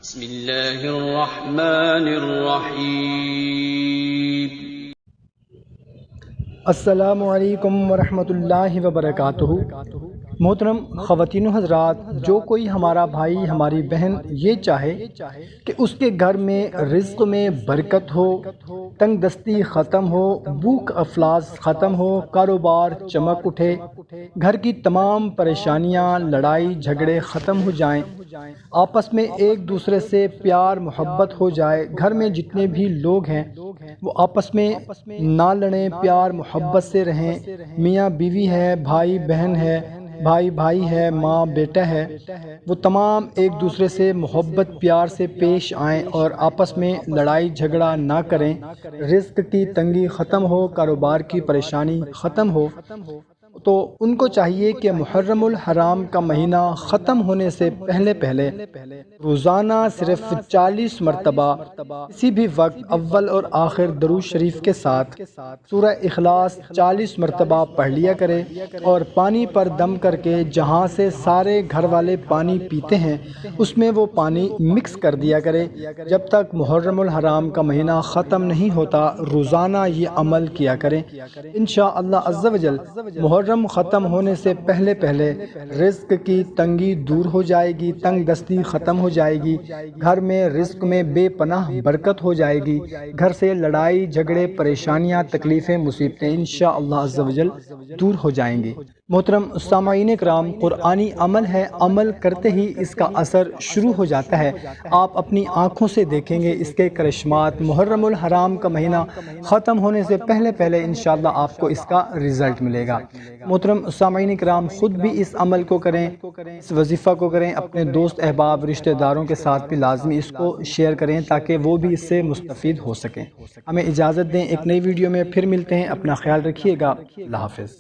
بسم اللہ الرحمن الرحیم۔ السلام علیکم ورحمۃ اللہ وبرکاتہ۔ محترم خواتین و حضرات، جو کوئی ہمارا بھائی ہماری بہن یہ چاہے کہ اس کے گھر میں رزق میں برکت ہو، تنگ دستی ختم ہو، بھوک افلاس ختم ہو، کاروبار چمک اٹھے، گھر کی تمام پریشانیاں لڑائی جھگڑے ختم ہو جائیں، آپس میں ایک دوسرے سے پیار محبت ہو جائے، گھر میں جتنے بھی لوگ ہیں وہ آپس میں نہ لڑیں، پیار محبت سے رہیں، میاں بیوی ہے، بھائی بہن ہے، بھائی بھائی ہے، ماں بیٹا ہے، وہ تمام ایک دوسرے سے محبت پیار سے پیش آئیں اور آپس میں لڑائی جھگڑا نہ کریں، رزق کی تنگی ختم ہو، کاروبار کی پریشانی ختم ہو۔ تو ان کو چاہیے کہ محرم الحرام کا مہینہ ختم ہونے سے پہلے روزانہ صرف 40 مرتبہ کسی بھی وقت اول اور آخر درود شریف کے ساتھ سورہ اخلاص 40 مرتبہ پڑھ لیا کرے، اور پانی پر دم کر کے جہاں سے سارے گھر والے پانی پیتے ہیں اس میں وہ پانی مکس کر دیا کرے جب تک محرم الحرام کا مہینہ ختم نہیں ہوتا۔ روزانہ یہ عمل کیا کریں، انشاءاللہ عز و جل محرم ختم ہونے سے پہلے رزق کی تنگی دور ہو جائے گی، تنگ دستی ختم ہو جائے گی، گھر میں رزق میں بے پناہ برکت ہو جائے گی، گھر سے لڑائی جھگڑے پریشانیاں تکلیفیں مصیبتیں انشاءاللہ عز و جل دور ہو جائیں گی۔ محترم سامعین کرام، قرآنی عمل ہے، عمل کرتے ہی اس کا اثر شروع ہو جاتا ہے۔ آپ اپنی آنکھوں سے دیکھیں گے اس کے کرشمات۔ محرم الحرام کا مہینہ ختم ہونے سے پہلے انشاءاللہ آپ کو اس کا رزلٹ ملے گا۔ محترم سامعین کرام، خود بھی اس عمل کو کریں، اس وظیفہ کو کریں، اپنے دوست احباب رشتہ داروں کے ساتھ بھی لازمی اس کو شیئر کریں تاکہ وہ بھی اس سے مستفید ہو سکیں۔ ہمیں اجازت دیں، ایک نئی ویڈیو میں پھر ملتے ہیں، اپنا خیال رکھیے گا، اللہ حافظ۔